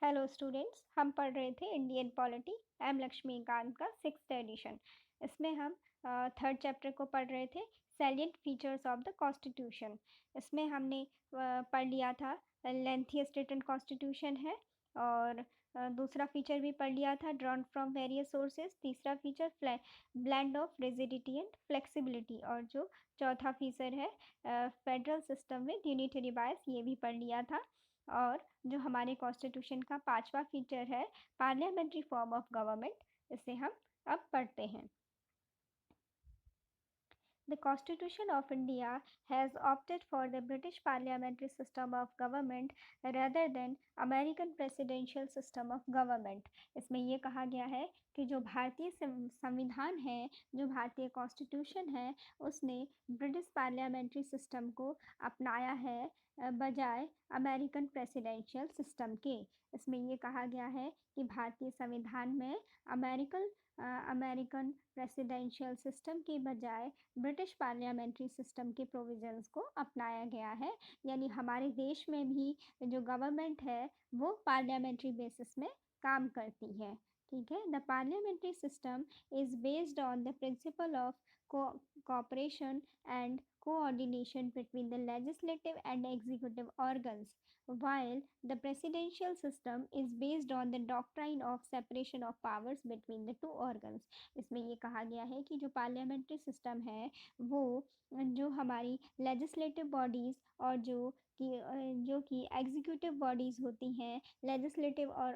Hello students, हम पढ़ रहे थे इंडियन पॉलिटी एम लक्ष्मीकांत का 6th एडिशन। इसमें हम थर्ड चैप्टर को पढ़ रहे थे, salient features of the constitution. इसमें हमने पढ़ लिया था लेंथीएस्ट रिटन कॉन्स्टिट्यूशन है, और दूसरा फीचर भी पढ़ लिया था ड्रॉन फ्रॉम वेरियस सोर्सेज। तीसरा feature blend of rigidity and flexibility, और जो चौथा फीचर है फेडरल सिस्टम विद यूनिटरी बायस, ये भी पढ़ लिया था। और जो हमारे कॉन्स्टिट्यूशन का पांचवा फीचर है पार्लियामेंट्री फॉर्म ऑफ गवर्नमेंट, इसे हम अब पढ़ते हैं। The Constitution of India has opted for the British parliamentary system of government rather than American presidential system of government। इसमें ये कहा गया है कि जो भारतीय संविधान है, जो भारतीय कॉन्स्टिट्यूशन है, उसने ब्रिटिश पार्लियामेंट्री सिस्टम को अपनाया है बजाय अमेरिकन प्रेसिडेंशियल सिस्टम के। इसमें ये कहा गया है कि भारतीय संविधान में अमेरिकन अमेरिकन प्रेसिडेंशियल सिस्टम के बजाय ब्रिटिश पार्लियामेंट्री सिस्टम के प्रोविजंस को अपनाया गया है। यानी हमारे देश में भी जो गवर्नमेंट है वो पार्लियामेंट्री बेसिस में काम करती है। ठीक है, the parliamentary system is based on the principle of cooperation and coordination between the legislative and executive organs, while the presidential system is based on the doctrine of separation of powers between the two organs। इसमें ये कहा गया है कि जो parliamentary system है वो जो हमारी लेजिस्लेटिव बॉडीज़ और जो कि एग्जीक्यूटिव बॉडीज़ होती हैं, लेजिस्लेटिव और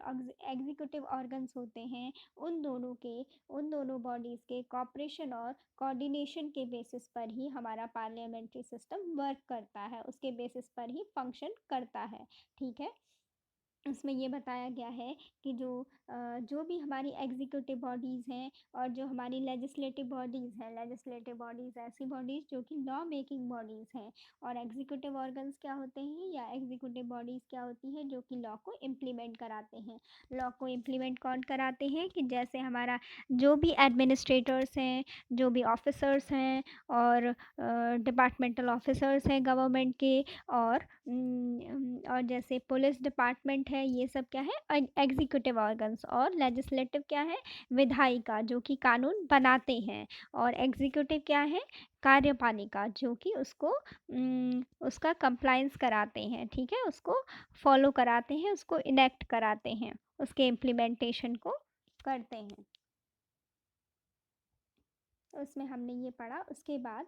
एग्जीक्यूटिव ऑर्गन्स होते हैं, उन दोनों बॉडीज़ के कॉपरेशन और कोऑर्डिनेशन के बेसिस पर ही हमारा पार्लियामेंट्री सिस्टम वर्क करता है, उसके बेसिस पर ही फंक्शन करता है। ठीक है, उसमें ये बताया गया है कि जो भी हमारी एग्जीक्यूटिव बॉडीज़ हैं और जो हमारी लेजिस्लेटिव बॉडीज़ ऐसी बॉडीज़ जो कि लॉ मेकिंग बॉडीज़ हैं, और एग्जीक्यूटिव ऑर्गन्स क्या होते हैं या एग्जीक्यूटिव बॉडीज़ क्या होती हैं जो कि लॉ को इम्प्लीमेंट कराते हैं। लॉ को इम्प्लीमेंट कौन कराते हैं कि जैसे हमारा जो भी एडमिनिस्ट्रेटर्स हैं, जो भी ऑफिसर्स हैं, और डिपार्टमेंटल ऑफिसर्स हैं गवर्नमेंट के, और जैसे पुलिस डिपार्टमेंट है, ये सब क्या है एग्जीक्यूटिव ऑर्गन्स। और लेजिस्लेटिव क्या है, विधायिका जो कि कानून बनाते हैं। और एग्जीक्यूटिव क्या है, कार्यपालिका जो कि उसका कंप्लायंस कराते हैं। ठीक है, उसको फॉलो कराते हैं, उसको इनेक्ट कराते हैं, उसके इम्प्लीमेंटेशन को करते हैं। तो उसमें हमने ये पढ़ा। उसके बाद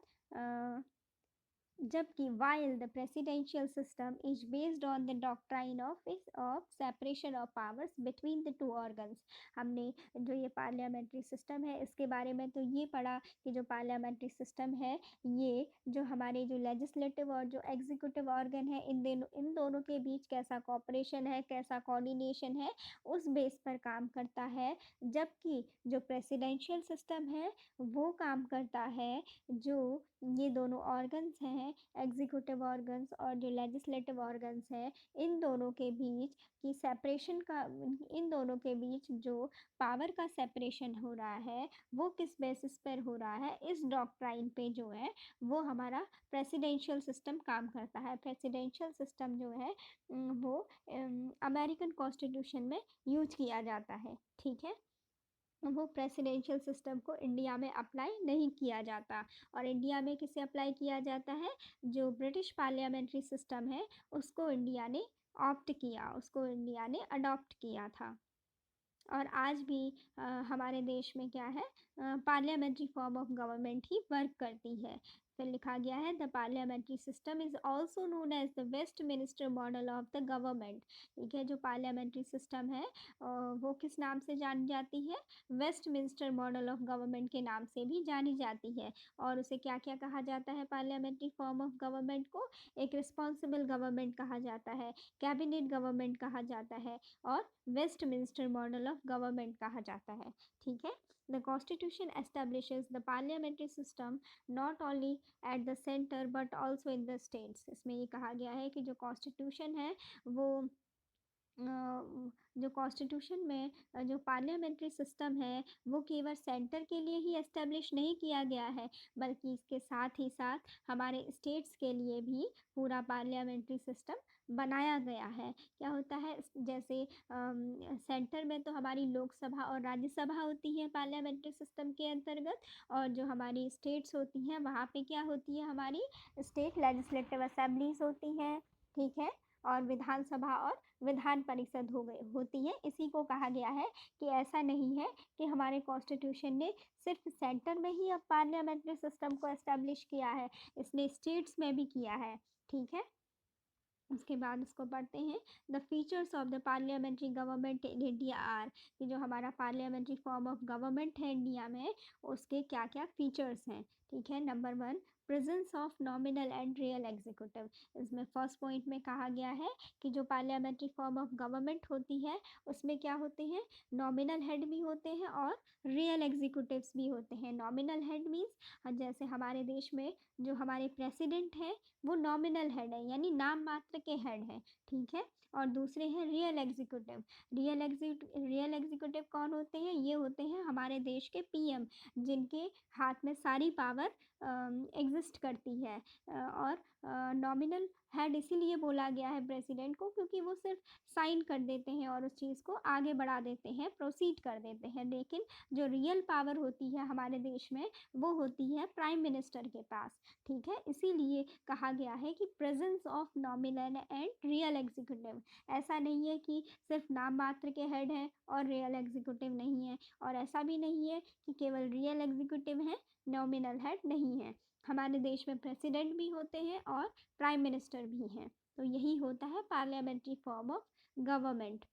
जबकि while the presidential system is based on the doctrine of separation of powers between the two organs। हमने जो ये पार्लियामेंट्री सिस्टम है इसके बारे में तो ये पढ़ा कि जो पार्लियामेंट्री सिस्टम है ये जो हमारे जो लेजिस्लेटिव और जो एग्जीक्यूटिव ऑर्गन है इन दोनों के बीच कैसा कॉपरेशन है, कैसा कोऑर्डिनेशन है, उस बेस पर काम करता है। जबकि जो प्रेसिडेंशियल सिस्टम है वो काम करता है जो ये दोनों ऑर्गन्स हैं, एग्जीक्यूटिव ऑर्गन्स और जो लेजिस्लेटिव ऑर्गन्स हैं, इन दोनों के बीच जो पावर का सेपरेशन हो रहा है वो किस बेसिस पर हो रहा है, इस डॉक्ट्राइन पे जो है वो हमारा प्रेसिडेंशियल सिस्टम काम करता है। प्रेसिडेंशियल सिस्टम जो है वो अमेरिकन कॉन्स्टिट्यूशन में यूज किया जाता है। ठीक है, वो प्रेसिडेंशियल सिस्टम को इंडिया में अप्लाई नहीं किया जाता, और इंडिया में किसे अप्लाई किया जाता है, जो ब्रिटिश पार्लियामेंट्री सिस्टम है उसको इंडिया ने अडॉप्ट किया था। और आज भी हमारे देश में क्या है, पार्लियामेंट्री फॉर्म ऑफ गवर्नमेंट ही वर्क करती है। फिर लिखा गया है the parliamentary system is also known as the Westminster model of the government. ठीक है, जो पार्लियामेंट्री सिस्टम है वो किस नाम से जानी जाती है, Westminster model of government के नाम से भी जानी जाती है। और उसे क्या क्या कहा जाता है पार्लियामेंट्री फॉर्म ऑफ गवर्नमेंट को, एक रिस्पॉन्सिबल गवर्नमेंट कहा जाता है, कैबिनेट गवर्नमेंट कहा जाता है, और Westminster model of government कहा जाता है। ठीक है, the constitution establishes the parliamentary system not only at the centre but also in the states. इसमें ये कहा गया है कि जो कॉन्स्टिट्यूशन है वो जो कॉन्स्टिट्यूशन में जो पार्लियामेंट्री सिस्टम है वो केवल सेंटर के लिए ही एस्टेब्लिश नहीं किया गया है, बल्कि इसके साथ ही साथ हमारे स्टेट्स के लिए भी पूरा पार्लियामेंट्री सिस्टम बनाया गया है। क्या होता है जैसे सेंटर में तो हमारी लोकसभा और राज्यसभा होती है पार्लियामेंट्री सिस्टम के अंतर्गत, और जो हमारी स्टेट्स होती हैं वहाँ पे क्या होती है, हमारी स्टेट लेजिस्लेटिव असेंबलीज होती हैं, ठीक है, और विधानसभा और विधान परिषद हो गई होती है। इसी को कहा गया है कि ऐसा नहीं है कि हमारे कॉन्स्टिट्यूशन ने सिर्फ सेंटर में ही अब पार्लियामेंट्री सिस्टम को एस्टेब्लिश किया है, इसने स्टेट्स में भी किया है, ठीक है। उसके बाद इसको पढ़ते हैं, the features of the parliamentary government in India are, कि जो हमारा पार्लियामेंट्री फॉर्म ऑफ गवर्नमेंट है इंडिया में, उसके क्या क्या फीचर्स हैं, ठीक है। Number 1, presence of nominal and real executive. इसमें फर्स्ट पॉइंट में कहा गया है कि जो पार्लियामेंट्री फॉर्म ऑफ गवर्नमेंट होती है उसमें क्या होते हैं, नॉमिनल हेड भी होते हैं और रियल एग्जीक्यूटिव्स भी होते हैं। नॉमिनल हेड मीन्स जैसे हमारे देश में जो हमारे प्रेसिडेंट हैं वो नॉमिनल हेड है, यानी नाम मात्र के हेड हैं, ठीक है। और दूसरे हैं रियल एग्जीक्यूटिव। रियल एग्जीक्यूटिव कौन होते हैं, ये होते हैं हमारे देश के पीएम, जिनके हाथ में सारी पावर एग्जिस्ट करती है। और नॉमिनल हेड इसीलिए बोला गया है प्रेसिडेंट को क्योंकि वो सिर्फ साइन कर देते हैं और उस चीज़ को आगे बढ़ा देते हैं, प्रोसीड कर देते हैं। लेकिन जो रियल पावर होती है हमारे देश में वो होती है प्राइम मिनिस्टर के पास, ठीक है। इसीलिए कहा गया है कि presence of nominal and real executive. ऐसा नहीं है कि सिर्फ नाम मात्र के हेड हैं और रियल एग्जीक्यूटिव नहीं है, और ऐसा भी नहीं है कि केवल रियल एग्जीक्यूटिव हैं, नॉमिनल हेड नहीं है। हमारे देश में प्रेसिडेंट भी होते हैं और प्राइम मिनिस्टर भी हैं। तो यही होता है पार्लियामेंट्री फॉर्म ऑफ गवर्नमेंट।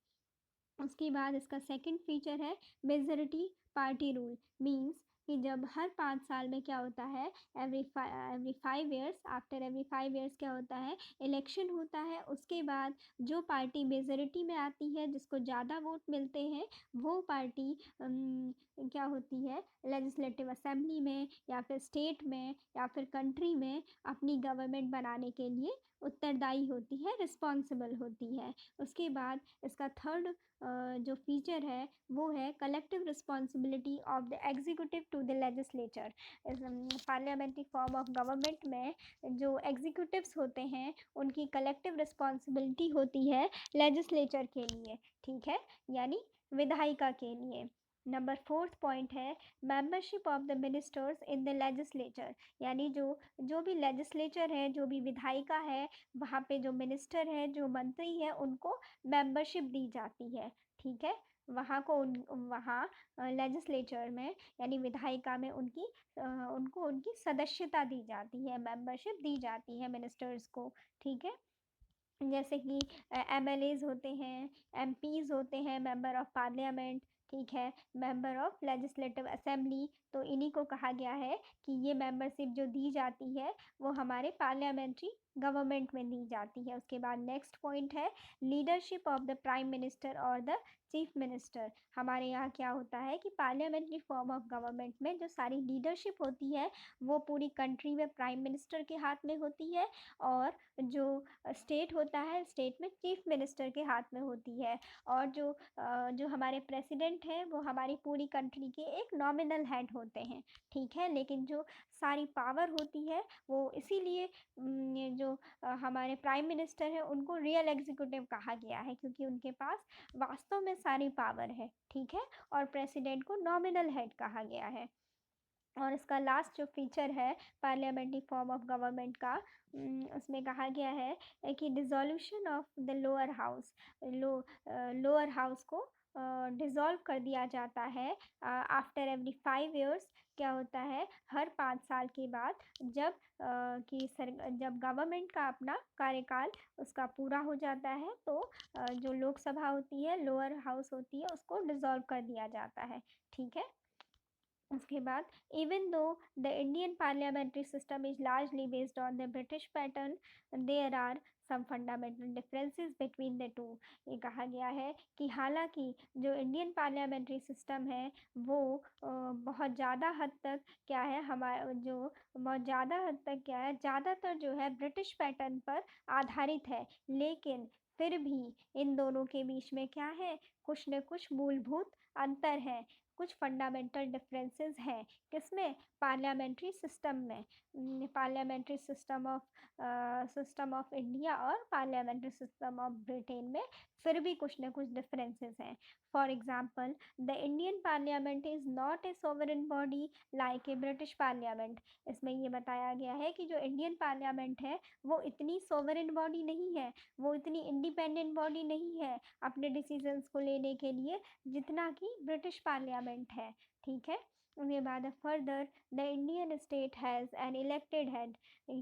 उसके बाद इसका सेकंड फीचर है मेजॉरिटी पार्टी रूल। मींस कि जब हर 5 साल में क्या होता है, every 5 years, after every 5 years क्या होता है, इलेक्शन होता है। उसके बाद जो पार्टी मेजॉरिटी में आती है, जिसको ज़्यादा वोट मिलते हैं, वो पार्टी क्या होती है, लेजिस्लेटिव असेंबली में या फिर स्टेट में या फिर कंट्री में अपनी गवर्नमेंट बनाने के लिए उत्तरदायी होती है, रिस्पॉन्सिबल होती है। उसके बाद इसका थर्ड जो फीचर है वो है collective responsibility of the executive to the legislature. Parliamentary form of government में जो एग्जीक्यूटिव्स होते हैं उनकी कलेक्टिव रिस्पॉन्सिबिलिटी होती है लेजिस्लेचर के लिए, ठीक है, यानी विधायिका के लिए। नंबर 4th पॉइंट है membership of the ministers in the legislature, यानी जो भी लेजिस्लेचर है, जो भी विधायिका है, वहाँ पे जो मिनिस्टर है, जो मंत्री है, उनको मेंबरशिप दी जाती है, ठीक है। वहाँ लेजिस्लेचर में यानी विधायिका में उनको उनकी सदस्यता दी जाती है, मेंबरशिप दी जाती है मिनिस्टर्स को, ठीक है। जैसे कि एमएलएज होते हैं, एमपीज होते हैं, मेंबर ऑफ पार्लियामेंट, ठीक है, मेंबर ऑफ लेजिस्लेटिव असेंबली। तो इन्हीं को कहा गया है कि ये मेंबरशिप जो दी जाती है वो हमारे पार्लियामेंट्री गवर्नमेंट में दी जाती है। उसके बाद नेक्स्ट पॉइंट है leadership of the prime minister और द चीफ मिनिस्टर। हमारे यहाँ क्या होता है कि पार्लियामेंट्री फॉर्म ऑफ गवर्नमेंट में जो सारी लीडरशिप होती है वो पूरी कंट्री में प्राइम मिनिस्टर के हाथ में होती है, और जो स्टेट होता है, स्टेट में चीफ मिनिस्टर के हाथ में होती है। और जो हमारे प्रेसिडेंट हैं वो हमारी पूरी कंट्री के एक नॉमिनल हेड होते हैं, ठीक है। लेकिन जो सारी पावर होती है वो इसीलिए जो हमारे प्राइम मिनिस्टर हैं उनको रियल एग्जीक्यूटिव कहा गया है क्योंकि उनके पास वास्तव में सारी पावर है, ठीक है। और प्रेसिडेंट को नॉमिनल हेड कहा गया है। और इसका लास्ट जो फीचर है पार्लियामेंट्री फॉर्म ऑफ गवर्नमेंट का, उसमें कहा गया है कि dissolution of the lower house को डिसॉल्व कर दिया जाता है आफ्टर एवरी 5 ईयर्स। क्या होता है, हर 5 साल के बाद जब जब गवर्नमेंट का अपना कार्यकाल उसका पूरा हो जाता है तो जो लोकसभा होती है, लोअर हाउस होती है, उसको डिसॉल्व कर दिया जाता है, ठीक है। उसके बाद even though the Indian parliamentary system is largely based on the British pattern, there are some fundamental differences between the two. ये कहा गया है कि हालांकि जो इंडियन पार्लियामेंट्री सिस्टम है वो बहुत ज़्यादा हद तक क्या है, बहुत ज़्यादा हद तक क्या है, ज़्यादातर जो है ब्रिटिश पैटर्न पर आधारित है। लेकिन फिर भी इन दोनों के बीच में क्या है, कुछ न कुछ मूलभूत अंतर है। कुछ फंडामेंटल डिफरेंसेस हैं किसमें, पार्लियामेंट्री सिस्टम में, पार्लियामेंट्री सिस्टम ऑफ इंडिया और पार्लियामेंट्री सिस्टम ऑफ ब्रिटेन में फिर भी कुछ ना कुछ डिफरेंसेस हैं। For example, the Indian parliament is not a sovereign body like a British parliament. इसमें ये बताया गया है कि जो इंडियन पार्लियामेंट है वो इतनी सोवरेन बॉडी नहीं है, वो इतनी इंडिपेंडेंट बॉडी नहीं है अपने डिसीजंस को लेने के लिए जितना कि ब्रिटिश पार्लियामेंट है। ठीक है, उसके बाद further the Indian state has an elected head.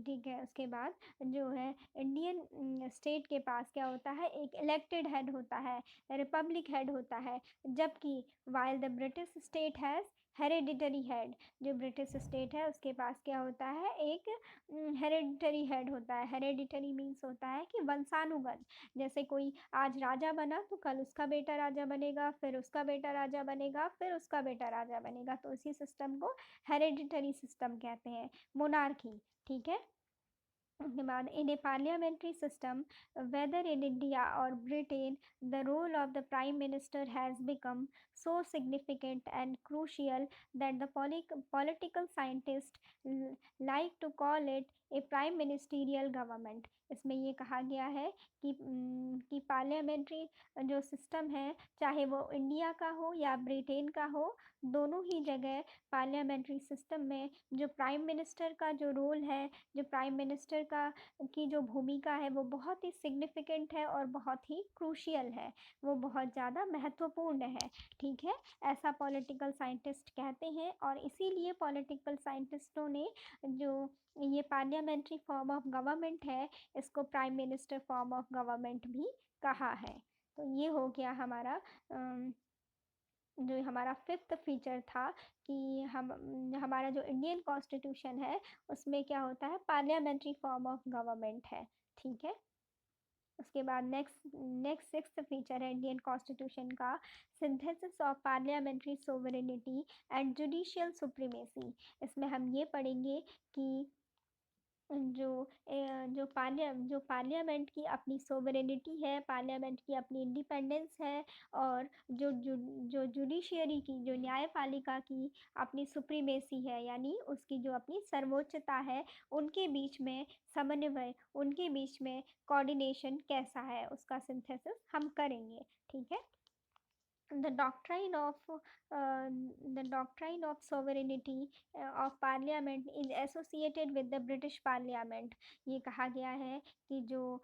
ठीक है, उसके बाद जो है इंडियन स्टेट के पास क्या होता है, एक इलेक्टेड हेड होता है, रिपब्लिक हेड होता है, जबकि while the British state has hereditary head. जो ब्रिटिश स्टेट है उसके पास क्या होता है, एक हेरेडिटरी हेड होता है। हेरेडिटरी मीन्स होता है कि वंशानुगत, जैसे कोई आज राजा बना तो कल उसका बेटा राजा बनेगा, फिर उसका बेटा राजा बनेगा, फिर उसका बेटा राजा बनेगा, तो इसी सिस्टम को हेरेडिटरी सिस्टम कहते हैं, मोनार्की। ठीक है, उसके बाद in a parliamentary system whether in India और Britain the role of the prime minister has become so significant and crucial that the political scientists like to call it a prime ministerial government। इसमें ये कहा गया है कि parliamentary जो system है, चाहे वो इंडिया का हो या ब्रिटेन का हो, दोनों ही जगह पार्लियामेंट्री सिस्टम में जो प्राइम मिनिस्टर का जो रोल है, जो प्राइम मिनिस्टर का की जो भूमिका है वो बहुत ही सिग्निफिकेंट है और बहुत ही क्रूशियल है, वो बहुत ज़्यादा महत्वपूर्ण है। ठीक है, ऐसा पॉलिटिकल साइंटिस्ट कहते हैं और इसीलिए पॉलिटिकल साइंटिस्टों ने जो ये पार्लियामेंट्री फॉर्म ऑफ गवर्नमेंट है इसको prime minister form of government भी कहा है। तो ये हो गया हमारा जो हमारा फिफ्थ फीचर था कि हमारा जो इंडियन कॉन्स्टिट्यूशन है उसमें क्या होता है, पार्लियामेंट्री फॉर्म ऑफ गवर्नमेंट है। ठीक है, उसके बाद नेक्स्ट सिक्स्थ फीचर है इंडियन कॉन्स्टिट्यूशन का, synthesis of parliamentary sovereignty and judicial supremacy. इसमें हम ये पढ़ेंगे कि जो पार्लियामेंट की अपनी सोवरेनिटी है, पार्लियामेंट की अपनी इंडिपेंडेंस है, और जो जुडिशियरी की, जो न्यायपालिका की अपनी सुप्रीमेसी है, यानी उसकी जो अपनी सर्वोच्चता है, उनके बीच में समन्वय, उनके बीच में कोऑर्डिनेशन कैसा है, उसका सिंथेसिस हम करेंगे। ठीक है, the doctrine of sovereignty of parliament is associated with the British parliament। ये कहा गया है कि जो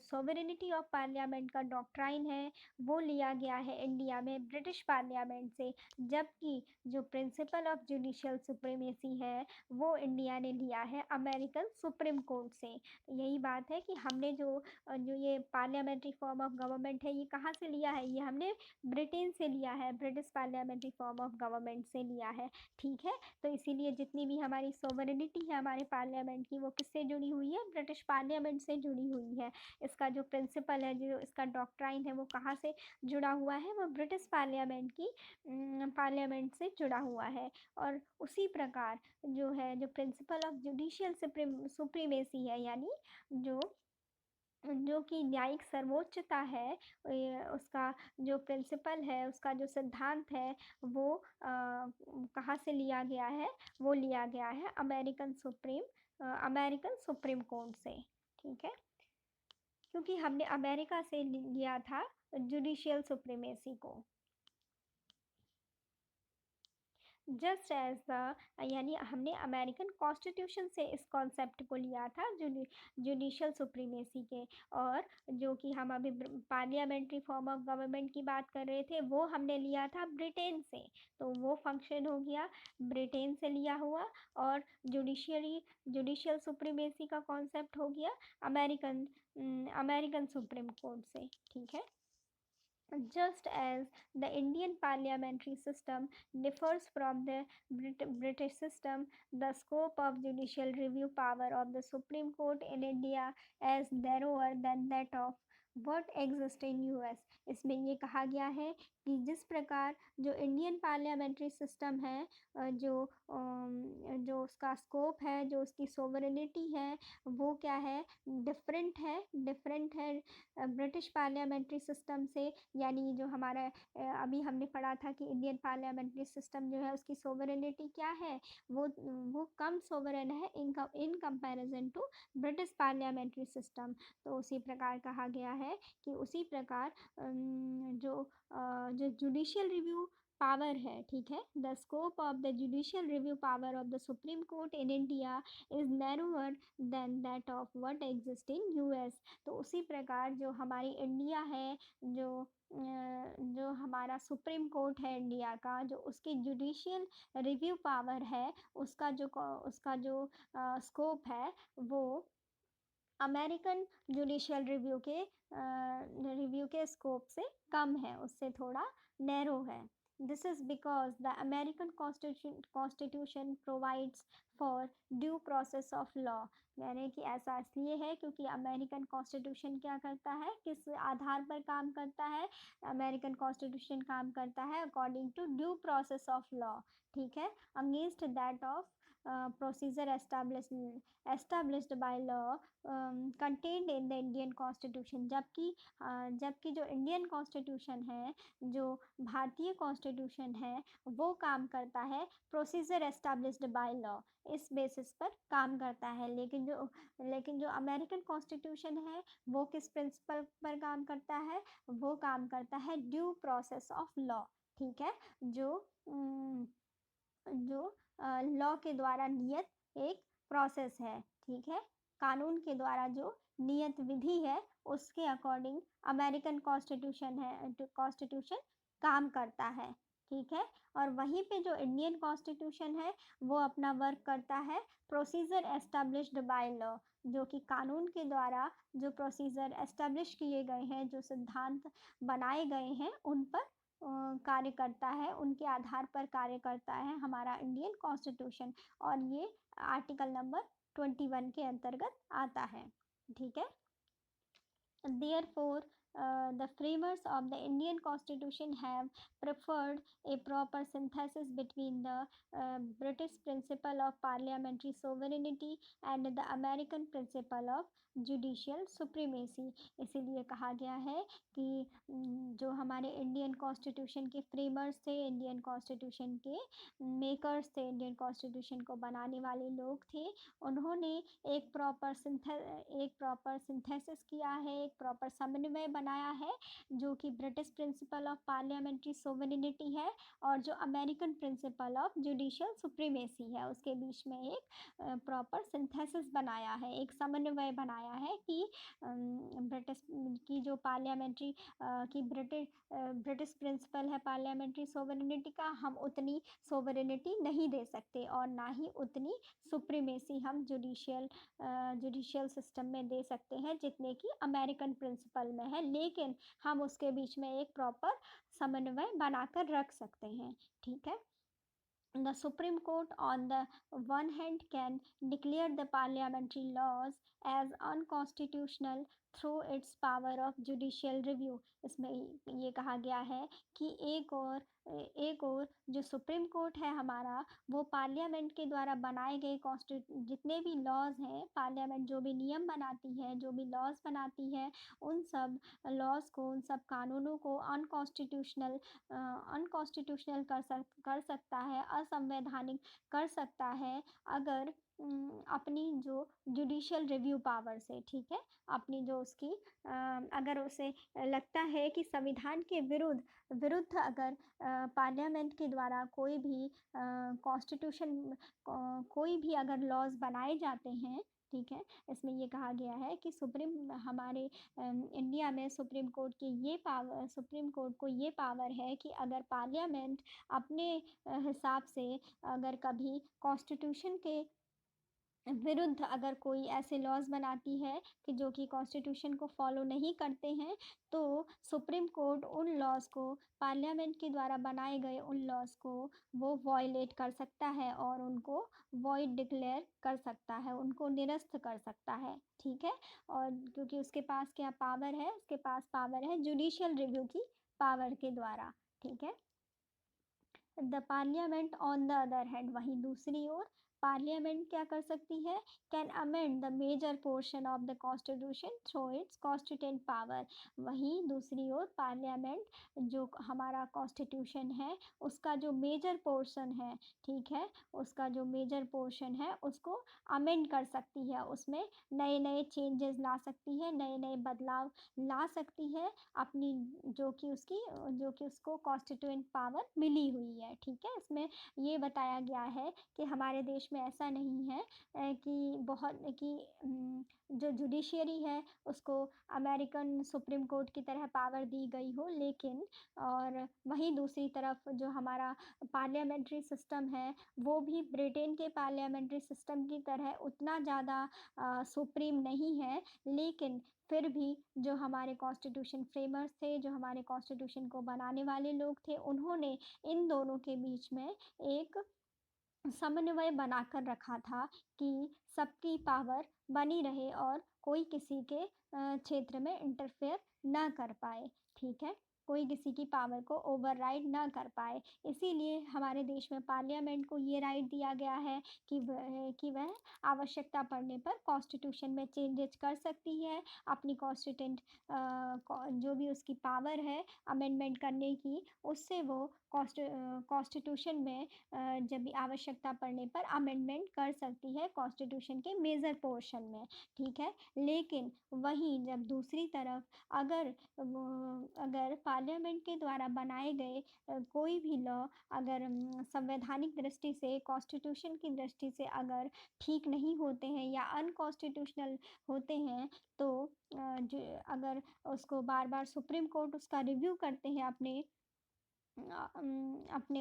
sovereignty of parliament का डॉक्ट्राइन है वो लिया गया है इंडिया में ब्रिटिश पार्लियामेंट से, जबकि जो प्रिंसिपल ऑफ जुडिशियल सुप्रीमेसी है वो इंडिया ने लिया है अमेरिकन सुप्रीम कोर्ट से। तो यही बात है कि हमने जो ये पार्लियामेंट्री फॉर्म ऑफ गवर्नमेंट है ये कहाँ से लिया है, ये हमने ब्रिटेन से लिया है, British parliamentary form of government से लिया है। ठीक है, तो इसीलिए जितनी भी हमारी सोवरेनिटी है हमारे पार्लियामेंट की वो किससे जुड़ी हुई है, ब्रिटिश पार्लियामेंट से जुड़ी हुई है। इसका जो प्रिंसिपल है, जो इसका डॉक्ट्राइन है वो कहाँ से जुड़ा हुआ है, वो ब्रिटिश पार्लियामेंट की पार्लियामेंट से जुड़ा हुआ है। और उसी प्रकार जो है जो प्रिंसिपल ऑफ जुडिशियल सुप्रीमेसी है, यानी जो कि न्यायिक सर्वोच्चता है, उसका जो प्रिंसिपल है, उसका जो सिद्धांत है वो कहाँ से लिया गया है, वो लिया गया है अमेरिकन सुप्रीम कोर्ट से। ठीक है, क्योंकि हमने अमेरिका से लिया था जुडिशियल सुप्रीमेसी को। जस्ट एज द यानी हमने अमेरिकन कॉन्स्टिट्यूशन से इस कॉन्सेप्ट को लिया था जुडिशियल सुप्रीमेसी के, और जो कि हम अभी पार्लियामेंट्री फॉर्म ऑफ गवर्नमेंट की बात कर रहे थे वो हमने लिया था ब्रिटेन से, तो वो फंक्शन हो गया ब्रिटेन से लिया हुआ, और जुडिशियल सुप्रीमेसी का कॉन्सेप्ट हो गया अमेरिकन सुप्रीम कोर्ट से। ठीक है, just as the Indian parliamentary system differs from the British system, the scope of judicial review power of the Supreme Court in India is narrower than that of what exist in US. इसमें ये कहा गया है कि जिस प्रकार जो Indian parliamentary system है, जो उसका स्कोप है, जो उसकी सोवरेनिटी है, वो क्या है, डिफरेंट है ब्रिटिश पार्लियामेंट्री सिस्टम से। यानी जो हमारा अभी हमने पढ़ा था कि इंडियन पार्लियामेंट्री सिस्टम जो है उसकी सोवरेनिटी क्या है, वो कम सोवरेन है in comparison to British parliamentary system. तो उसी प्रकार कहा गया है कि उसी प्रकार जो जुडिशियल रिव्यू पावर है, ठीक है, the scope of the judicial review power of the Supreme Court in India is narrower than that of what exist in US. तो उसी प्रकार जो हमारी इंडिया है, जो हमारा सुप्रीम कोर्ट है इंडिया का, जो उसकी जुडिशियल रिव्यू पावर है, उसका जो स्कोप है, वो अमेरिकन जुडिशियल रिव्यू के स्कोप से कम है, उससे थोड़ा नैरो है। This is because the American constitution provides for due process of law. यानी कि ऐसा इसलिए है क्योंकि अमेरिकन कॉन्स्टिट्यूशन क्या करता है, किस आधार पर काम करता है, अमेरिकन कॉन्स्टिट्यूशन काम करता है according to due process of law, ठीक है, against that of procedure established by law contained in the Indian constitution. जबकि जो इंडियन कॉन्स्टिट्यूशन है, जो भारतीय कॉन्स्टिट्यूशन है, वो काम करता है प्रोसीजर एस्टैब्लिश्ड बाय लॉ, इस बेसिस पर काम करता है। लेकिन जो अमेरिकन कॉन्स्टिट्यूशन है, वो किस प्रिंसिपल पर काम करता है, वो काम करता है ड्यू प्रोसेस ऑफ लॉ, ठीक है, जो जो लॉ के द्वारा नियत एक प्रोसेस है, ठीक है, कानून के द्वारा जो नियत विधि है, उसके अकॉर्डिंग अमेरिकन कॉन्स्टिट्यूशन काम करता है, ठीक है। और वहीं पे जो इंडियन कॉन्स्टिट्यूशन है, वो अपना वर्क करता है प्रोसीजर एस्टैब्लिश्ड बाय लॉ, जो कि कानून के द्वारा जो प्रोसीजर एस्टैब्लिश किए गए हैं, जो सिद्धांत बनाए गए हैं, उन पर कार्य करता है, उनके आधार पर कार्य करता है हमारा इंडियन कॉन्स्टिट्यूशन। और ये आर्टिकल नंबर 21 के अंतर्गत आता है, ठीक है। Therefore, the framers of the Indian Constitution have preferred a proper synthesis between the British principle of parliamentary sovereignty and the American principle of judicial supremacy. इसीलिए कहा गया है कि जो हमारे इंडियन कॉन्स्टिट्यूशन के फ्रेमर्स थे, इंडियन कॉन्स्टिट्यूशन के मेकर्स थे, इंडियन कॉन्स्टिट्यूशन को बनाने वाले लोग थे, उन्होंने एक प्रॉपर सिंथेसिस किया है, एक प्रॉपर समन्वय बनाया है, जो कि British principle of parliamentary sovereignty है और जो American principle of judicial supremacy है, उसके बीच में एक प्रॉपर सिंथेसिस बनाया है, एक समन्वय बनाया है कि ब्रिटिश की जो पार्लियामेंट्री की ब्रिटिश प्रिंसिपल है पार्लियामेंट्री सोवरेनिटी का, हम उतनी सोवरेनिटी नहीं दे सकते और ना ही उतनी सुप्रीमेसी हम जुडिशियल सिस्टम में दे सकते हैं जितने की अमेरिकन प्रिंसिपल में है, लेकिन हम उसके बीच में एक प्रॉपर समन्वय बनाकर रख सकते हैं, ठीक है। The Supreme Court, on the one hand, can declare the parliamentary laws as unconstitutional through its power of judicial review। इसमें ये कहा गया है कि एक और जो सुप्रीम कोर्ट है हमारा, वो पार्लियामेंट के द्वारा बनाए गए जितने भी लॉज हैं, पार्लियामेंट जो भी नियम बनाती है, जो भी लॉज बनाती है, उन सब लॉज को, उन सब कानूनों को अनकॉन्स्टिट्यूशनल कर सकता है, असंवैधानिक कर सकता है, अगर अपनी जो जुडिशियल रिव्यू पावर से, ठीक है, अपनी जो उसकी अगर उसे लगता है कि संविधान के विरुद्ध अगर पार्लियामेंट के द्वारा कोई भी कोई भी अगर लॉज बनाए जाते हैं, ठीक है। इसमें ये कहा गया है कि हमारे इंडिया में सुप्रीम कोर्ट को ये पावर है कि अगर पार्लियामेंट अपने हिसाब से अगर कभी कॉन्स्टिट्यूशन के विरुद्ध अगर कोई ऐसे लॉज़ बनाती है कि जो कि कॉन्स्टिट्यूशन को फॉलो नहीं करते हैं, तो सुप्रीम कोर्ट उन लॉज़ को, पार्लियामेंट के द्वारा बनाए गए उन लॉज़ को वो वॉयलेट कर सकता है और उनको वॉइड डिक्लेयर कर सकता है, उनको निरस्त कर सकता है, ठीक है? और क्योंकि उसके पास क्या पावर है? उसके पास पावर है जुडिशियल रिव्यू की पावर के द्वारा, ठीक है? The parliament on the other hand, वहीं दूसरी ओर पार्लियामेंट क्या कर सकती है? Can amend the major portion of the constitution through its constituent power. वहीं दूसरी ओर पार्लियामेंट जो हमारा कॉन्स्टिट्यूशन है उसका जो मेजर पोर्शन है, ठीक है, उसका जो मेजर पोर्शन है उसको अमेंड कर सकती है, उसमें नए नए चेंजेस ला सकती है, नए नए बदलाव ला सकती है अपनी, जो कि उसको कॉन्स्टिट्यूएंट पावर मिली हुई है, ठीक है? इसमें ये बताया गया है कि हमारे देश में ऐसा नहीं है कि जो जुडिशियरी है उसको अमेरिकन सुप्रीम कोर्ट की तरह पावर दी गई हो, लेकिन और वहीं दूसरी तरफ जो हमारा पार्लियामेंट्री सिस्टम है वो भी ब्रिटेन के पार्लियामेंट्री सिस्टम की तरह उतना ज़्यादा सुप्रीम नहीं है, लेकिन फिर भी जो हमारे कॉन्स्टिट्यूशन फ्रेमर्स थे, जो हमारे कॉन्स्टिट्यूशन को बनाने वाले लोग थे, उन्होंने इन दोनों के बीच में एक समन्वय बनाकर रखा था कि सबकी पावर बनी रहे और कोई किसी के क्षेत्र में इंटरफेयर ना कर पाए, ठीक है? कोई किसी की पावर को ओवरराइड ना कर पाए। इसीलिए हमारे देश में पार्लियामेंट को ये राइट दिया गया है कि वह आवश्यकता पड़ने पर कॉन्स्टिट्यूशन में चेंजेस कर सकती है, अपनी जो भी उसकी पावर है अमेंडमेंट करने की, उससे वो कॉन्स्टिट्यूशन में जब भी आवश्यकता पड़ने पर अमेंडमेंट कर सकती है कॉन्स्टिट्यूशन के मेजर पोर्शन में, ठीक है? लेकिन वहीं जब दूसरी तरफ अगर पार्लियामेंट के द्वारा बनाए गए कोई भी लॉ अगर संवैधानिक दृष्टि से, कॉन्स्टिट्यूशन की दृष्टि से अगर ठीक नहीं होते हैं या अनकॉन्स्टिट्यूशनल होते हैं, तो अगर उसको बार बार सुप्रीम कोर्ट उसका रिव्यू करते हैं अपने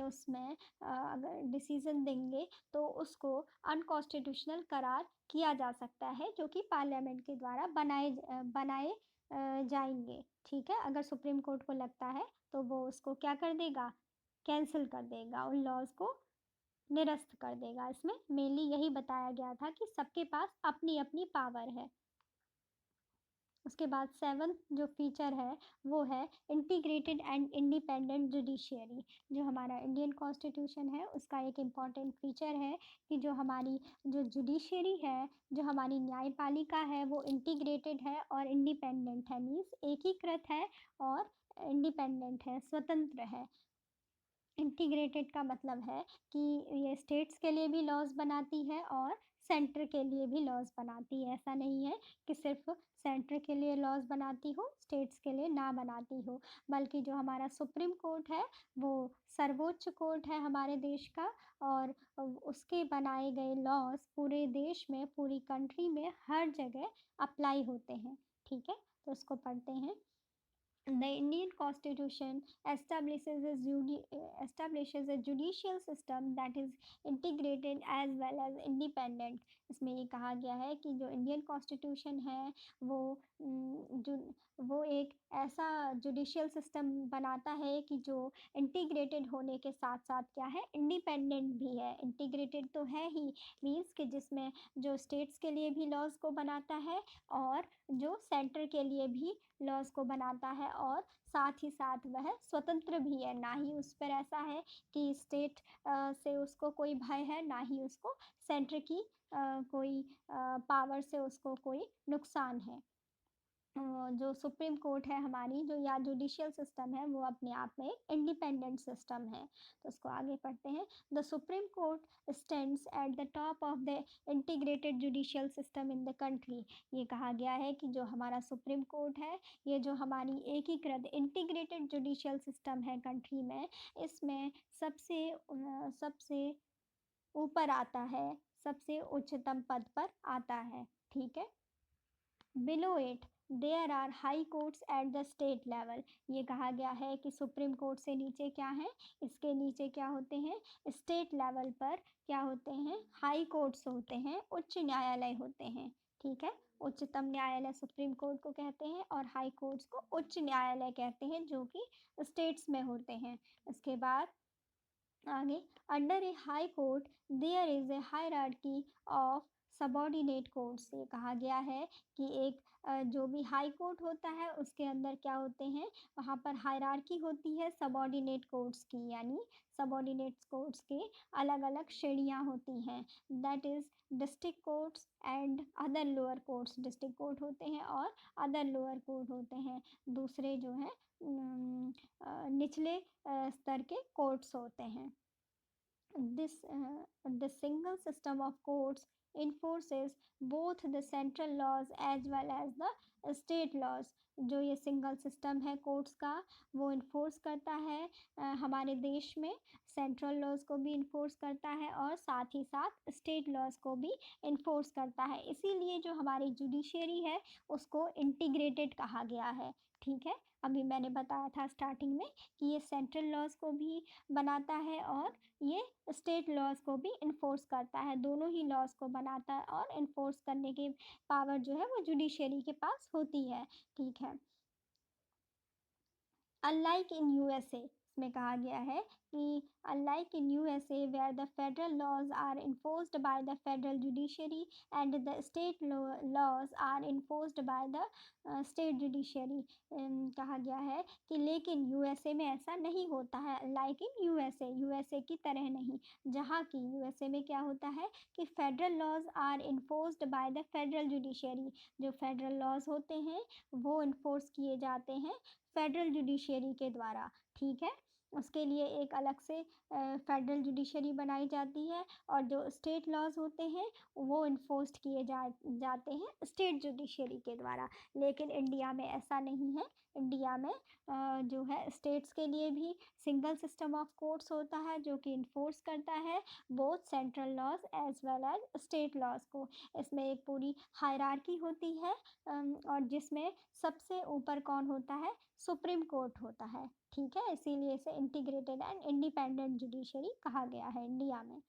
उसमें अगर डिसीजन देंगे तो उसको अनकॉन्स्टिट्यूशनल करार किया जा सकता है, जो कि पार्लियामेंट के द्वारा बनाए जाएंगे, ठीक है? अगर सुप्रीम कोर्ट को लगता है तो वो उसको क्या कर देगा? कैंसिल कर देगा, उन लॉज को निरस्त कर देगा। इसमें मेनली यही बताया गया था कि सबके पास अपनी अपनी पावर है। उसके बाद सेवन्थ जो फीचर है वो है इंटीग्रेटेड एंड इंडिपेंडेंट जुडिशियरी। जो हमारा इंडियन कॉन्स्टिट्यूशन है उसका एक इम्पॉर्टेंट फीचर है कि जो हमारी जो जुडिशियरी है, जो हमारी न्यायपालिका है, वो इंटीग्रेटेड है और इंडिपेंडेंट है, मीन्स एकीकृत है और इंडिपेंडेंट है, स्वतंत्र है। इंटीग्रेटेड का मतलब है कि ये स्टेट्स के लिए भी लॉज बनाती है और सेंटर के लिए भी लॉज बनाती है। ऐसा नहीं है कि सिर्फ सेंटर के लिए लॉज बनाती हो, स्टेट्स के लिए ना बनाती हो, बल्कि जो हमारा सुप्रीम कोर्ट है वो सर्वोच्च कोर्ट है हमारे देश का, और उसके बनाए गए लॉज पूरे देश में, पूरी कंट्री में हर जगह अप्लाई होते हैं, ठीक है? तो उसको पढ़ते हैं। The Indian Constitution establishes a judicial system that is integrated as well as independent। इसमें ये कहा गया है कि जो इंडियन कॉन्स्टिट्यूशन है वो वो एक ऐसा जुडिशियल सिस्टम बनाता है कि जो इंटीग्रेटेड होने के साथ साथ क्या है? इंडिपेंडेंट भी है। इंटीग्रेटेड तो है ही, मीन्स कि जिसमें जो स्टेट्स के लिए भी लॉज को बनाता है और जो सेंटर के लिए भी लॉज को बनाता है, और साथ ही साथ वह स्वतंत्र भी है। ना ही उस पर ऐसा है कि स्टेट से उसको कोई भय है, ना ही उसको सेंटर की कोई पावर से उसको कोई नुकसान है। जो सुप्रीम कोर्ट है हमारी, जो या जुडिशियल सिस्टम है, वो अपने आप में एक इंडिपेंडेंट सिस्टम है। तो उसको आगे पढ़ते हैं। The Supreme court stands at the top of the integrated judicial system in the country. ये कहा गया है कि जो हमारा सुप्रीम कोर्ट है, ये जो हमारी एकीकृत इंटीग्रेटेड जुडिशियल सिस्टम है कंट्री में, इसमें सबसे ऊपर आता है, सबसे उच्चतम पद पर आता है, ठीक है? Below it there are high courts at the state level. ये कहा गया है कि सुप्रीम कोर्ट से नीचे क्या है, इसके नीचे क्या होते हैं, स्टेट लेवल पर क्या होते हैं, हाई कोर्ट्स होते हैं, उच्च न्यायालय होते हैं। ठीक है, उच्चतम न्यायालय सुप्रीम कोर्ट को कहते हैं और हाई कोर्ट्स को उच्च न्यायालय कहते हैं, जो कि स्टेट्स में होते हैं। उसके बाद आगे, under a high court there is a hierarchy of subordinate courts. ये कहा गया है कि एक जो भी हाई कोर्ट होता है उसके अंदर क्या होते हैं, वहाँ पर हायरार्की होती है सबॉर्डिनेट कोर्ट्स की, यानी सबॉर्डिनेट कोर्ट्स के अलग अलग श्रेणियाँ होती हैं। That is district courts and other lower courts. District court होते हैं और अदर लोअर कोर्ट होते हैं, दूसरे जो हैं निचले स्तर के कोर्ट्स होते हैं। The single system of courts enforces both the central laws as well as the state laws। जो ये सिंगल सिस्टम है कोर्ट्स का, वो इन्फोर्स करता है हमारे देश में सेंट्रल लॉज को भी इन्फोर्स करता है और साथ ही साथ स्टेट लॉज को भी इन्फोर्स करता है। इसीलिए जो हमारी जुडिशरी है उसको इंटीग्रेटेड कहा गया है। ठीक है, अभी मैंने बताया था स्टार्टिंग में कि ये सेंट्रल लॉज को भी बनाता है और ये स्टेट लॉज को भी इन्फोर्स करता है। दोनों ही लॉज को बनाता है और इन्फोर्स करने की पावर जो है वो जुडिशरी के पास होती है। ठीक है, अनलाइक इन यूएसए, इसमें कहा गया है कि unlike in USA where the federal laws are enforced by the federal judiciary and the state laws are enforced by the state judiciary. कहा गया है कि लेकिन यूएसए में ऐसा नहीं होता है, लाइक इन यूएसए, यूएसए की तरह नहीं, जहाँ की यूएसए में क्या होता है कि federal laws are enforced by the federal judiciary. जो फेडरल लॉज होते हैं वो इन्फोर्स किए जाते हैं फेडरल जुडिशरी के द्वारा। ठीक है, उसके लिए एक अलग से फेडरल जुडिशरी बनाई जाती है और जो स्टेट लॉज होते हैं वो इन्फोर्स्ड किए जाते हैं स्टेट जुडिशरी के द्वारा। लेकिन इंडिया में ऐसा नहीं है। इंडिया में जो है स्टेट्स के लिए भी सिंगल सिस्टम ऑफ कोर्ट्स होता है जो कि इन्फोर्स करता है both central laws as well as state laws को। इसमें एक पूरी हायरार्की होती है और जिसमें सबसे ऊपर कौन होता है, सुप्रीम कोर्ट होता है। ठीक है, इसीलिए इसे इंटीग्रेटेड एंड इंडिपेंडेंट जुडिशरी कहा गया है। इंडिया में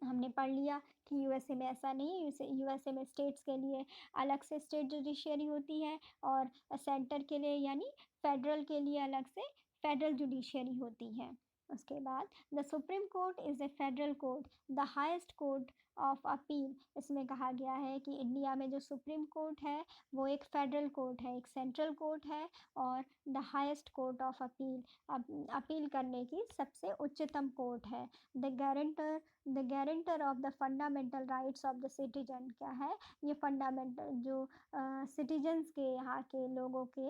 हमने पढ़ लिया कि यूएसए में ऐसा नहीं है। यूएसए में स्टेट्स के लिए अलग से स्टेट जुडिशरी होती है और सेंटर के लिए यानी फेडरल के लिए अलग से फेडरल जुडिशरी होती है। उसके बाद the Supreme court is a federal court the highest court of appeal. इसमें कहा गया है कि इंडिया में जो सुप्रीम कोर्ट है वो एक फेडरल कोर्ट है, एक सेंट्रल कोर्ट है और the highest court of appeal, appeal करने की सबसे उच्चतम कोर्ट है। The guarantor of the fundamental rights of the citizen. क्या है ये फंडामेंटल जो सिटीजन्स के, यहाँ के लोगों के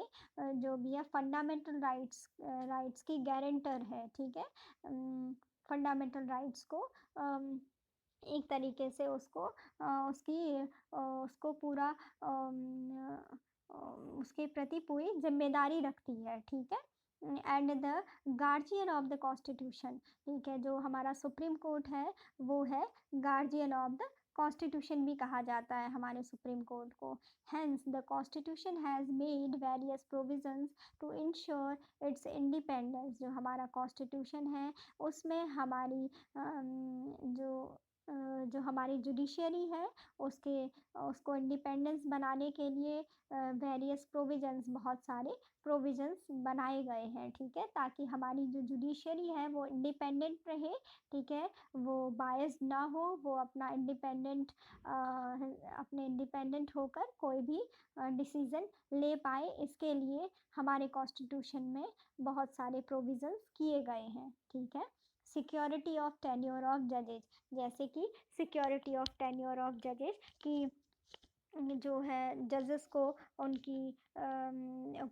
जो भी है फंडामेंटल राइट्स की गारंटर है। ठीक है, फंडामेंटल राइट्स को एक तरीके से उसको उसको पूरा उसके प्रति पूरी जिम्मेदारी रखती है। ठीक है, and the guardian of the constitution. ठीक है, जो हमारा सुप्रीम कोर्ट है वो है गार्जियन ऑफ द कॉन्स्टिट्यूशन भी कहा जाता है हमारे सुप्रीम कोर्ट को। Hence the constitution has made various provisions to ensure its independence. जो हमारा कॉन्स्टिट्यूशन है उसमें हमारी जो हमारी जुडिशरी है उसको इंडिपेंडेंस बनाने के लिए वेरियस प्रोविजंस, बहुत सारे प्रोविजंस बनाए गए हैं। ठीक है, ताकि हमारी जो जुडिशरी है वो इंडिपेंडेंट रहे। ठीक है, वो बायस्ड ना हो, वो अपना इंडिपेंडेंट होकर कोई भी डिसीज़न ले पाए। इसके लिए हमारे कॉन्स्टिट्यूशन में बहुत सारे प्रोविजंस किए गए हैं। ठीक है, सिक्योरिटी ऑफ टेन्योर ऑफ जजेज, जैसे कि सिक्योरिटी ऑफ टेन्योर ऑफ जजेज की जो है जजेस को उनकी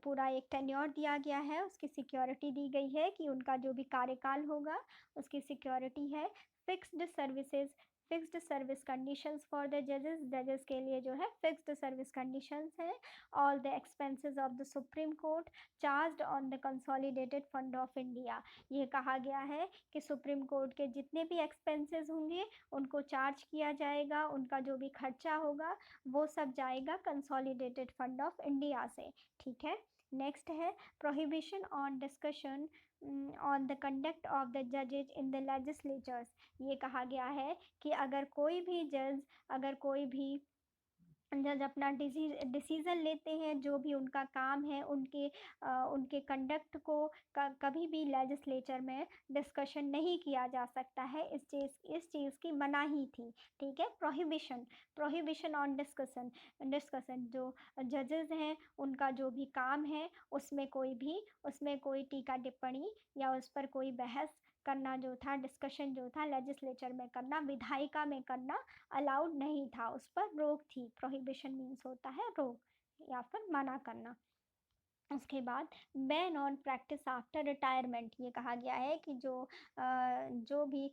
पूरा एक टेन्योर दिया गया है, उसकी सिक्योरिटी दी गई है कि उनका जो भी कार्यकाल होगा उसकी सिक्योरिटी है। Fixed services fixed service conditions for the जजेस, जजेस के लिए जो है फिक्स्ड सर्विस कंडीशंस हैं। All the expenses of the Supreme court charged on the consolidated fund of India. ये कहा गया है कि सुप्रीम कोर्ट के जितने भी एक्सपेंसेस होंगे उनको चार्ज किया जाएगा, उनका जो भी खर्चा होगा वो सब जाएगा कंसोलिडेटेड फंड ऑफ इंडिया से। ठीक है, नेक्स्ट है prohibition on discussion on the conduct of the जजेज इन द लेजिस्लेचर्स। ये कहा गया है कि अगर कोई भी जज, अगर कोई भी जज अपना डिसीज़न लेते हैं, जो भी उनका काम है, उनके कंडक्ट को कभी भी लेजिस्लेचर में डिस्कशन नहीं किया जा सकता है। इस चीज़ की मनाही थी। ठीक है, प्रोहिबिशन ऑन डिस्कशन। जो जजेस हैं उनका जो भी काम है उसमें कोई टीका टिप्पणी या उस पर कोई बहस करना जो था, डिस्कशन जो था लेजिस्लेचर में करना, विधायिका में करना अलाउड नहीं था, उस पर रोक थी। प्रोहिबिशन मीन्स होता है रोक या फिर मना करना। उसके बाद ban on practice after retirement. ये कहा गया है कि जो भी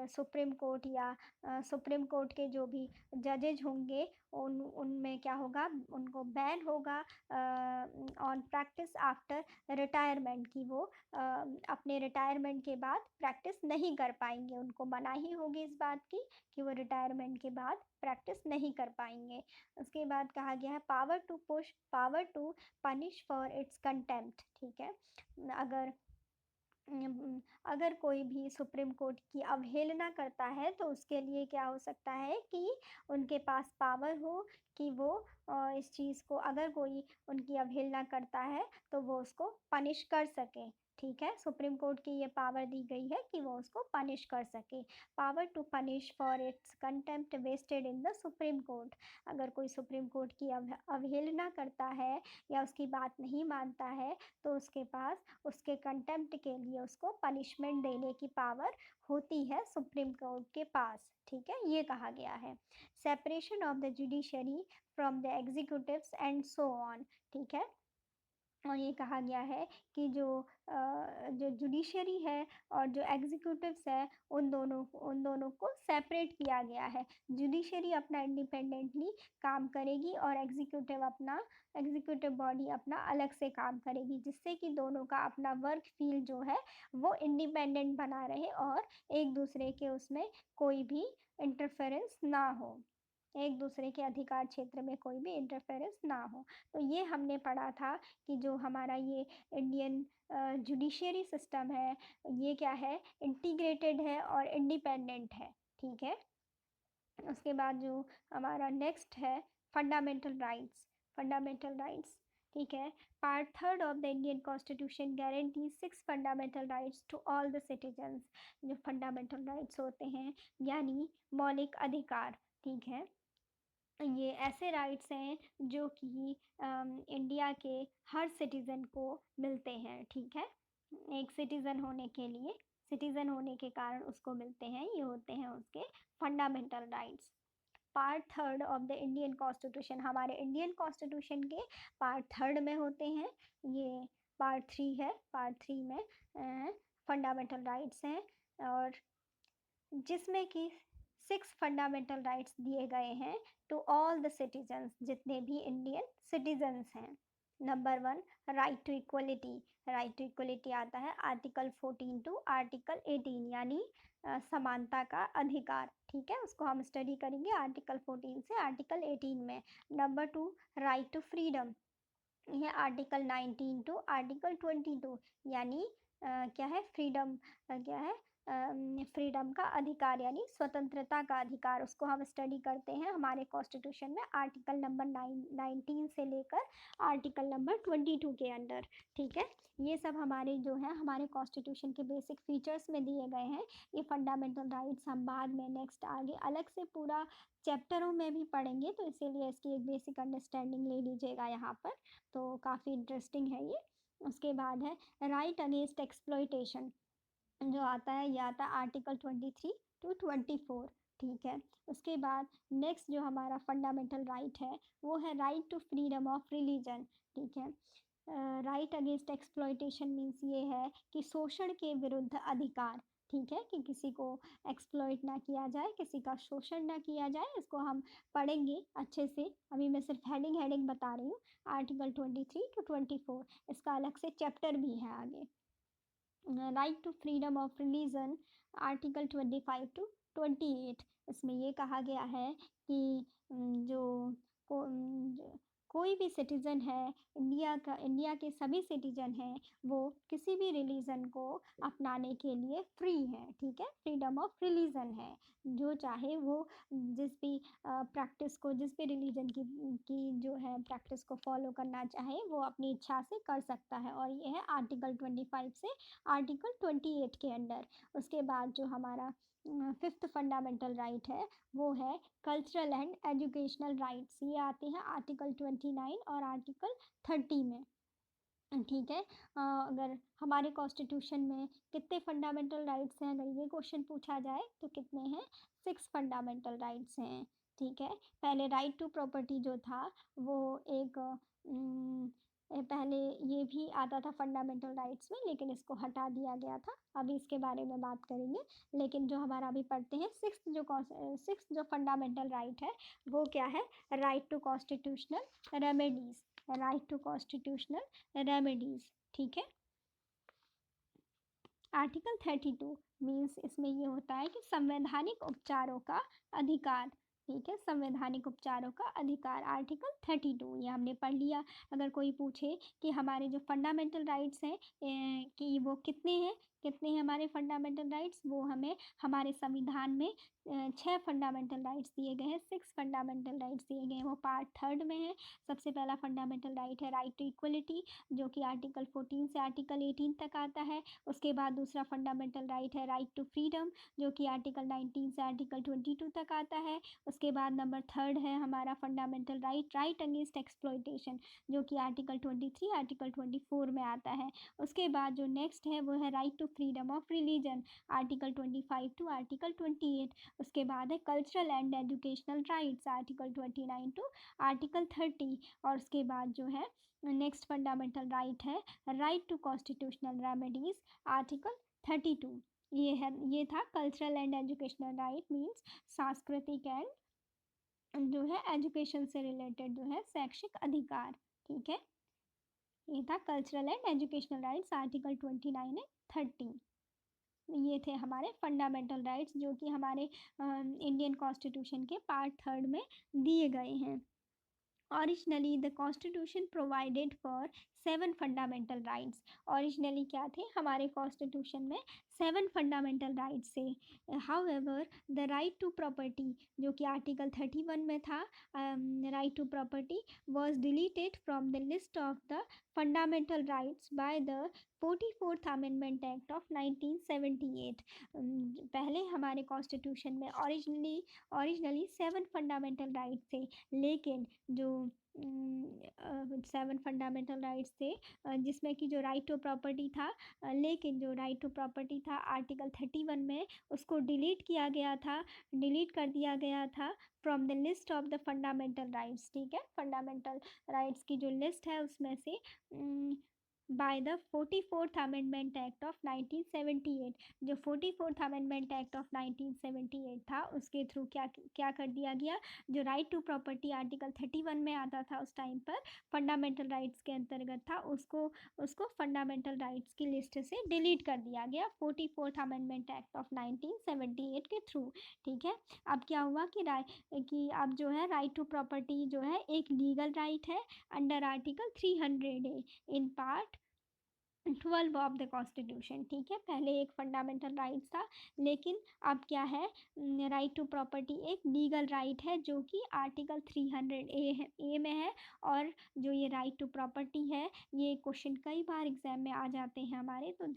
सुप्रीम कोर्ट या सुप्रीम कोर्ट के जो भी जजेज होंगे उनमें क्या होगा, उनको बैन होगा ऑन प्रैक्टिस आफ्टर रिटायरमेंट, की वो अपने रिटायरमेंट के बाद प्रैक्टिस नहीं कर पाएंगे। उनको मनाही होगी इस बात की कि वो रिटायरमेंट के बाद प्रैक्टिस नहीं कर पाएंगे। उसके बाद कहा गया है power to punish for its contempt. ठीक है, अगर अगर कोई भी सुप्रीम कोर्ट की अवहेलना करता है तो उसके लिए क्या हो सकता है कि उनके पास पावर हो कि वो इस चीज़ को, अगर कोई उनकी अवहेलना करता है तो वो उसको पनिश कर सके। ठीक है, सुप्रीम कोर्ट की ये पावर दी गई है कि वो उसको पनिश कर सके। Power to punish for its contempt vested in the Supreme Court. अगर कोई सुप्रीम कोर्ट की अवहेलना करता है या उसकी बात नहीं मानता है तो उसके पास उसके कंटेम्प्ट के लिए उसको पनिशमेंट देने की पावर होती है सुप्रीम कोर्ट के पास। ठीक है, ये कहा गया है। Separation of the judiciary from the executives and so on. ठीक है, और ये कहा गया है कि जो जुडिशरी है और जो एग्जीक्यूटिव्स है उन दोनों को सेपरेट किया गया है। जुडिशरी अपना इंडिपेंडेंटली काम करेगी और एग्जीक्यूटिव बॉडी अपना अलग से काम करेगी, जिससे कि दोनों का अपना वर्क फील्ड जो है वो इंडिपेंडेंट बना रहे और एक दूसरे के उसमें कोई भी इंटरफेरेंस ना हो, एक दूसरे के अधिकार क्षेत्र में कोई भी इंटरफेरेंस ना हो। तो ये हमने पढ़ा था कि जो हमारा ये इंडियन जुडिशरी सिस्टम है ये क्या है, इंटीग्रेटेड है और इंडिपेंडेंट है। ठीक है, उसके बाद जो हमारा नेक्स्ट है फंडामेंटल राइट्स। ठीक है, part 3 of the Indian constitution guarantees 6 fundamental rights to all the citizens. जो फंडामेंटल राइट्स होते हैं यानी मौलिक अधिकार। ठीक है, ये ऐसे राइट्स हैं जो कि इंडिया के हर सिटीज़न को मिलते हैं। ठीक है, एक सिटीज़न होने के कारण उसको मिलते हैं, ये होते हैं उसके fundamental rights. Part 3 of the Indian constitution, हमारे इंडियन कॉन्स्टिट्यूशन के पार्ट 3 में होते हैं। ये पार्ट 3 है, पार्ट 3 में फंडामेंटल राइट्स हैं और जिसमें कि 6 फंडामेंटल राइट्स दिए गए हैं टू ऑल द सिटीजन्स, जितने भी इंडियन सिटीजन्स हैं। Number 1, right to equality. Right to equality आता है आर्टिकल 14 टू आर्टिकल 18 यानी समानता का अधिकार। ठीक है, उसको हम स्टडी करेंगे आर्टिकल 14 से आर्टिकल 18 में। Number 2, right to freedom. यह आर्टिकल 19 टू आर्टिकल 22 यानी क्या है, फ्रीडम, क्या है, फ्रीडम का अधिकार यानी स्वतंत्रता का अधिकार। उसको हम स्टडी करते हैं हमारे कॉन्स्टिट्यूशन में आर्टिकल नंबर 19 से लेकर आर्टिकल नंबर 22 के अंडर। ठीक है, ये सब हमारे जो है हमारे कॉन्स्टिट्यूशन के बेसिक फीचर्स में दिए गए हैं। ये फंडामेंटल राइट्स हम बाद में नेक्स्ट आगे अलग से पूरा चैप्टरों में भी पढ़ेंगे, तो इसीलिए इसकी एक बेसिक अंडरस्टैंडिंग ले लीजिएगा यहाँ पर, तो काफ़ी इंटरेस्टिंग है ये। उसके बाद है राइट अगेंस्ट एक्सप्लॉयटेशन, जो आता है, ये आता है आर्टिकल 23 टू 24। ठीक है, उसके बाद नेक्स्ट जो हमारा फंडामेंटल राइट है वो है right to freedom of religion. ठीक है, राइट अगेंस्ट एक्सप्लॉयटेशन मीन्स ये है कि शोषण के विरुद्ध अधिकार। ठीक है, कि किसी को एक्सप्लॉइट ना किया जाए, किसी का शोषण ना किया जाए। इसको हम पढ़ेंगे अच्छे से। अभी मैं सिर्फ हेडिंग हेडिंग बता रही हूँ। आर्टिकल 23 to 24, इसका अलग से चैप्टर भी है आगे। Right to freedom of religion, article 25 to 28, इसमें ये कहा गया है कि जो कोई भी सिटीज़न है इंडिया के सभी सिटीज़न हैं, वो किसी भी रिलीजन को अपनाने के लिए फ्री है। ठीक है, फ्रीडम ऑफ रिलीजन है। जो चाहे वो जिस भी प्रैक्टिस को, जिस भी रिलीजन की जो है प्रैक्टिस को फॉलो करना चाहे, वो अपनी इच्छा से कर सकता है। और ये है आर्टिकल 25 से आर्टिकल 28 के अंडर। उसके बाद जो हमारा फिफ्थ फंडामेंटल राइट है, वो है कल्चरल एंड एजुकेशनल राइट्स। ये आते हैं आर्टिकल 29 और आर्टिकल 30 में। ठीक है, अगर हमारे कॉन्स्टिट्यूशन में कितने फंडामेंटल राइट्स हैं, अगर ये क्वेश्चन पूछा जाए तो कितने हैं? 6 फंडामेंटल राइट्स हैं। ठीक है, पहले राइट टू प्रॉपर्टी जो था वो एक पहले ये भी आता था फंडामेंटल राइट्स में, लेकिन इसको हटा दिया गया था। अभी इसके बारे में बात करेंगे। लेकिन जो हमारा अभी पढ़ते हैं सिक्स्थ जो फंडामेंटल राइट है, वो क्या है? Right to constitutional remedies. Right to constitutional remedies. ठीक है, आर्टिकल 32 मीन्स इसमें ये होता है कि संवैधानिक उपचारों का अधिकार। ठीक है, संवैधानिक उपचारों का अधिकार, आर्टिकल 32 ये हमने पढ़ लिया। अगर कोई पूछे कि हमारे जो फंडामेंटल राइट्स हैं कि वो कितने हैं हमारे फंडामेंटल राइट्स, वो हमें हमारे संविधान में 6 फंडामेंटल राइट्स दिए गए हैं, 6 फंडामेंटल राइट्स दिए गए हैं। वो पार्ट 3 में है। सबसे पहला फंडामेंटल राइट है राइट टू इक्वलिटी, जो कि आर्टिकल 14 से आर्टिकल 18 तक आता है। उसके बाद दूसरा फंडामेंटल राइट है राइट टू फ्रीडम, जो कि आर्टिकल 19 से आर्टिकल 22 तक आता है। उसके बाद नंबर 3 है हमारा फंडामेंटल राइट अगेंस्ट एक्सप्लॉयटेशन, जो कि आर्टिकल 23 आर्टिकल 24 में आता है। उसके बाद जो नेक्स्ट है वो है right to freedom of religion, article 25 to article 28। उसके बाद है cultural and educational rights, article 29 to article 30। और उसके बाद जो है नेक्स्ट फंडामेंटल राइट है right to constitutional remedies, article 32। ये था cultural and educational right means सांस्कृतिक एंड जो है एजुकेशन से रिलेटेड जो है शैक्षिक अधिकार। ठीक है, ये था cultural and educational rights, article 29 and 30। ये थे हमारे फंडामेंटल राइट्स, जो कि हमारे इंडियन कॉन्स्टिट्यूशन के पार्ट 3 में दिए गए हैं। Originally the constitution provided for 7 fundamental rights. Originally क्या थे हमारे कॉन्स्टिट्यूशन में? 7 फंडामेंटल राइट्स थे। However the right to property, जो कि आर्टिकल 31 में था, right to property was deleted from the list of the fundamental rights by the 44th amendment act of 1978। पहले हमारे कॉन्स्टिट्यूशन में ओरिजिनली 7 फंडामेंटल राइट्स थे, लेकिन जो 7 फंडामेंटल राइट्स थे जिसमें कि जो राइट टू प्रॉपर्टी था, लेकिन जो राइट टू प्रॉपर्टी था आर्टिकल 31 में उसको डिलीट कर दिया गया था from the list of the fundamental rights. ठीक है, फंडामेंटल राइट्स की जो लिस्ट है उसमें से bye the 44th amendment act of 1978। जो 44th अमेंडमेंट एक्ट ऑफ 1978 था, उसके थ्रू क्या कर दिया गया? जो राइट टू प्रॉपर्टी आर्टिकल 31 में आता था उस टाइम पर, फंडामेंटल राइट्स के अंतर्गत था, उसको फंडामेंटल राइट्स की लिस्ट से डिलीट कर दिया गया 44th अमेंडमेंट एक्ट ऑफ 1978 के थ्रू। ठीक है, अब क्या हुआ कि अब जो है राइट टू प्रॉपर्टी जो है एक लीगल राइट है under article 300 in part 12 of the constitution. ठीक है, पहले एक फंडामेंटल राइट था, लेकिन अब क्या है? राइट टू प्रॉपर्टी एक लीगल राइट है, जो कि आर्टिकल 300 ए में है। और जो ये राइट टू प्रॉपर्टी है, ये क्वेश्चन कई बार एग्जाम में आ जाते हैं हमारे, तो